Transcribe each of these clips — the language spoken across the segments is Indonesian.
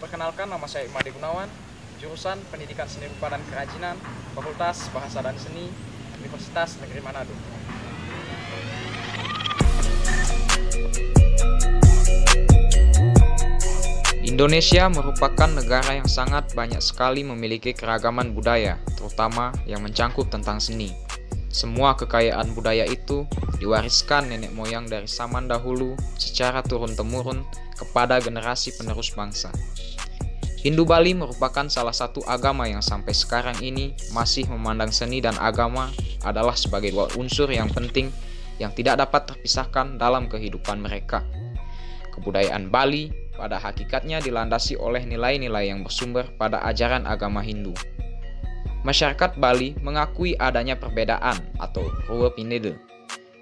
Perkenalkan, nama saya Imade Gunawan, jurusan Pendidikan Seni Rupa dan Kerajinan, Fakultas Bahasa dan Seni, Universitas Negeri Manado. Indonesia merupakan negara yang sangat banyak sekali memiliki keragaman budaya, terutama yang mencangkup tentang seni. Semua kekayaan budaya itu diwariskan nenek moyang dari zaman dahulu secara turun-temurun kepada generasi penerus bangsa. Hindu Bali merupakan salah satu agama yang sampai sekarang ini masih memandang seni dan agama adalah sebagai dua unsur yang penting yang tidak dapat terpisahkan dalam kehidupan mereka. Kebudayaan Bali pada hakikatnya dilandasi oleh nilai-nilai yang bersumber pada ajaran agama Hindu. Masyarakat Bali mengakui adanya perbedaan atau ruwe pinede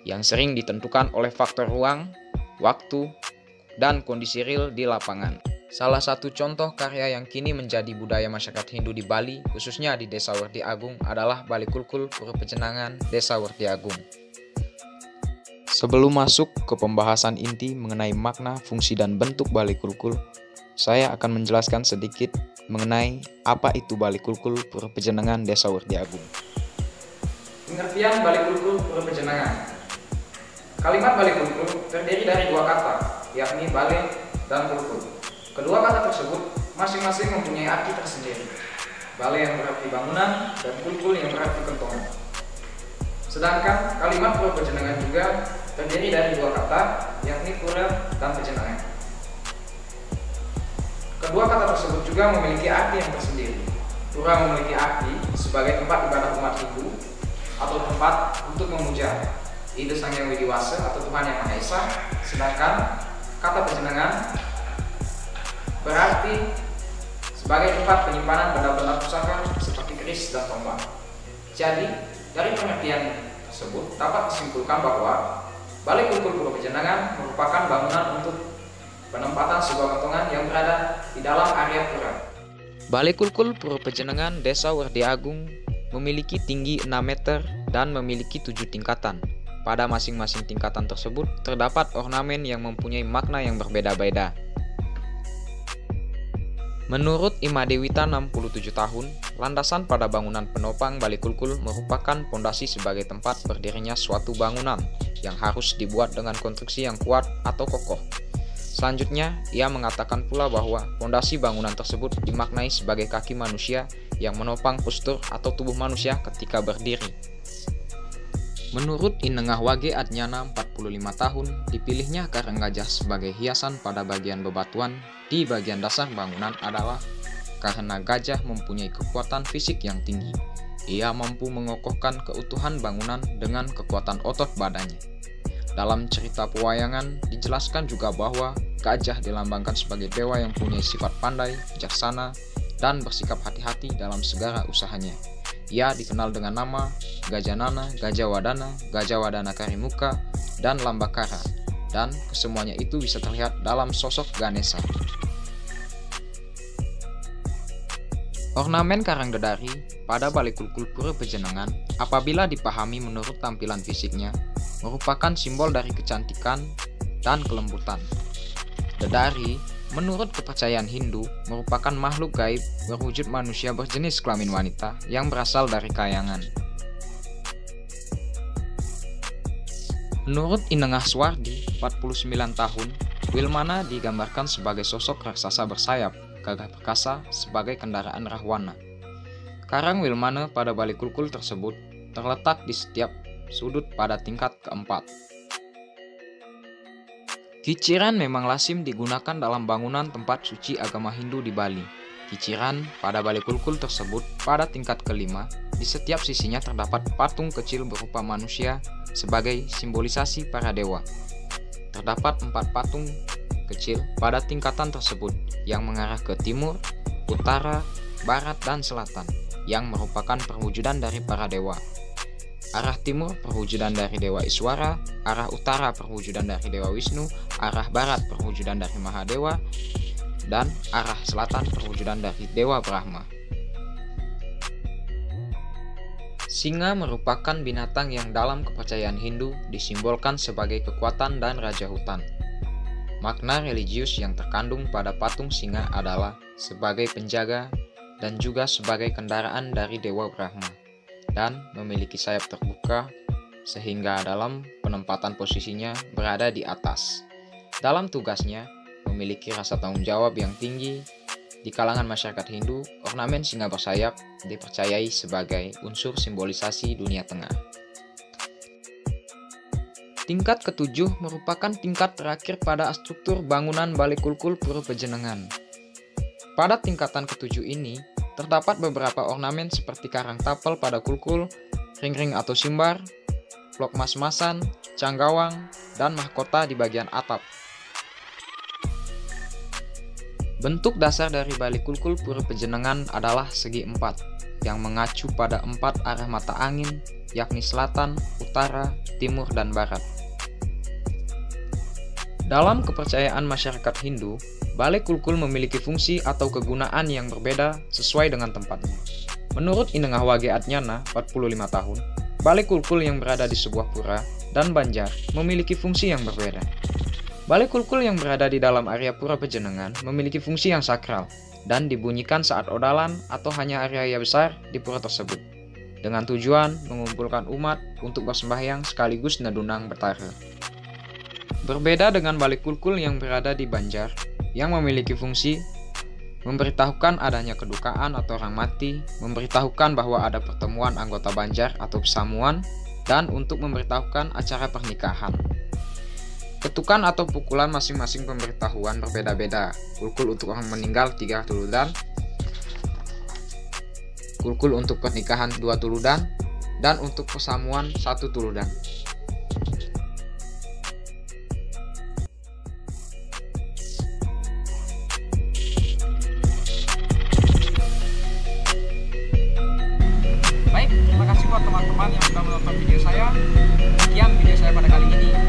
yang sering ditentukan oleh faktor ruang, waktu, dan kondisi real di lapangan. Salah satu contoh karya yang kini menjadi budaya masyarakat Hindu di Bali, khususnya di Desa Werdi Agung, adalah Bali Kulkul Pura Pejenangan Desa Werdi Agung. Sebelum masuk ke pembahasan inti mengenai makna, fungsi, dan bentuk Bali Kulkul, saya akan menjelaskan sedikit mengenai apa itu Bali Kulkul Pura Pejenangan Desa Werdi Agung. Pengertian Bali Kulkul Pura Pejenangan. Kalimat Bali Kulkul terdiri dari dua kata, yakni Bale dan Kulkul. Kedua kata tersebut masing-masing mempunyai arti tersendiri. Bale yang berarti bangunan dan Kulkul yang berarti kentongan. Sedangkan kalimat Pura Pejenangan juga terdiri dari dua kata, yakni pura dan pejenangan. Kedua kata tersebut juga memiliki arti yang tersendiri. Pura memiliki arti sebagai tempat ibadah umat Hindu atau tempat untuk memuja Ida Sang Hyang Widiwasa atau Tuhan Yang Maha Esa. Sedangkan kata pejenangan berarti sebagai tempat penyimpanan benda-benda pusaka seperti keris dan tombak. Jadi, dari pengertian tersebut dapat disimpulkan bahwa Bali Kulkul Pura Pejenangan merupakan bangunan untuk penempatan sebuah kentongan yang berada di dalam area pura. Bali Kulkul Pura Pejenangan Desa Werdi Agung memiliki tinggi 6 meter dan memiliki 7 tingkatan. Pada masing-masing tingkatan tersebut terdapat ornamen yang mempunyai makna yang berbeda-beda. Menurut Imadewita 67 tahun, landasan pada bangunan penopang Bali Kulkul merupakan pondasi sebagai tempat berdirinya suatu bangunan yang harus dibuat dengan konstruksi yang kuat atau kokoh. Selanjutnya, ia mengatakan pula bahwa pondasi bangunan tersebut dimaknai sebagai kaki manusia yang menopang postur atau tubuh manusia ketika berdiri. Menurut Inengah Wage Adnyana 45 tahun, dipilihnya karang gajah sebagai hiasan pada bagian bebatuan di bagian dasar bangunan adalah karena gajah mempunyai kekuatan fisik yang tinggi. Ia mampu mengokohkan keutuhan bangunan dengan kekuatan otot badannya. Dalam cerita pewayangan dijelaskan juga bahwa gajah dilambangkan sebagai dewa yang punya sifat pandai, bijaksana, dan bersikap hati-hati dalam segala usahanya. Ia dikenal dengan nama Gajanana, Gajah Wadana Karimuka, dan Lambakara, dan kesemuanya itu bisa terlihat dalam sosok Ganesha. Ornamen karang dedari pada Bali Kulkul Pura Pejenangan, apabila dipahami menurut tampilan fisiknya, merupakan simbol dari kecantikan dan kelembutan. Dedari, menurut kepercayaan Hindu, merupakan makhluk gaib berwujud manusia berjenis kelamin wanita yang berasal dari kayangan. Menurut Inengah Swardi, 49 tahun, Wilmana digambarkan sebagai sosok raksasa bersayap, gagah perkasa sebagai kendaraan Rahwana. Karang Wilmana pada Bali Kulkul tersebut terletak di setiap sudut pada tingkat keempat. Kiciran memang lazim digunakan dalam bangunan tempat suci agama Hindu di Bali. Kiciran pada Bali Kulkul tersebut pada tingkat kelima, di setiap sisinya terdapat patung kecil berupa manusia sebagai simbolisasi para dewa. Terdapat 4 patung kecil pada tingkatan tersebut yang mengarah ke timur, utara, barat, dan selatan yang merupakan perwujudan dari para dewa. Arah timur perwujudan dari Dewa Iswara, arah utara perwujudan dari Dewa Wisnu, arah barat perwujudan dari Mahadewa, dan arah selatan perwujudan dari Dewa Brahma. Singa merupakan binatang yang dalam kepercayaan Hindu disimbolkan sebagai kekuatan dan raja hutan. Makna religius yang terkandung pada patung singa adalah sebagai penjaga dan juga sebagai kendaraan dari Dewa Brahma, dan memiliki sayap terbuka sehingga dalam penempatan posisinya berada di atas. Dalam tugasnya, memiliki rasa tanggung jawab yang tinggi. Di kalangan masyarakat Hindu, ornamen singa bersayap dipercayai sebagai unsur simbolisasi dunia tengah. Tingkat ketujuh merupakan tingkat terakhir pada struktur bangunan Balai Kulkul Pura Pejenengan. Pada tingkatan ketujuh ini, terdapat beberapa ornamen seperti karang tapel pada kulkul, ring-ring atau simbar, blok mas-masan, canggawang, dan mahkota di bagian atap. Bentuk dasar dari Balai Kulkul Pura Pejenengan adalah segi empat, yang mengacu pada 4 arah mata angin, yakni selatan, utara, timur, dan barat. Dalam kepercayaan masyarakat Hindu, Balai Kulkul memiliki fungsi atau kegunaan yang berbeda sesuai dengan tempatnya. Menurut Inengah Wage Adnyana, 45 tahun, Balai Kulkul yang berada di sebuah pura dan banjar memiliki fungsi yang berbeda. Balai Kulkul yang berada di dalam area Pura Pejenengan memiliki fungsi yang sakral dan dibunyikan saat odalan atau hanya area besar di pura tersebut, dengan tujuan mengumpulkan umat untuk bersembahyang sekaligus nadunang bertara. Berbeda dengan Balai Kulkul yang berada di banjar, yang memiliki fungsi memberitahukan adanya kedukaan atau orang mati, memberitahukan bahwa ada pertemuan anggota banjar atau pesamuan, dan untuk memberitahukan acara pernikahan. Ketukan atau pukulan masing-masing pemberitahuan berbeda-beda. Kulkul untuk orang meninggal 3 tuludan, kulkul untuk pernikahan 2 tuludan, dan untuk pesamuan 1 tuludan. Baik, terima kasih buat teman-teman yang sudah menonton video saya. Sekian video saya pada kali ini.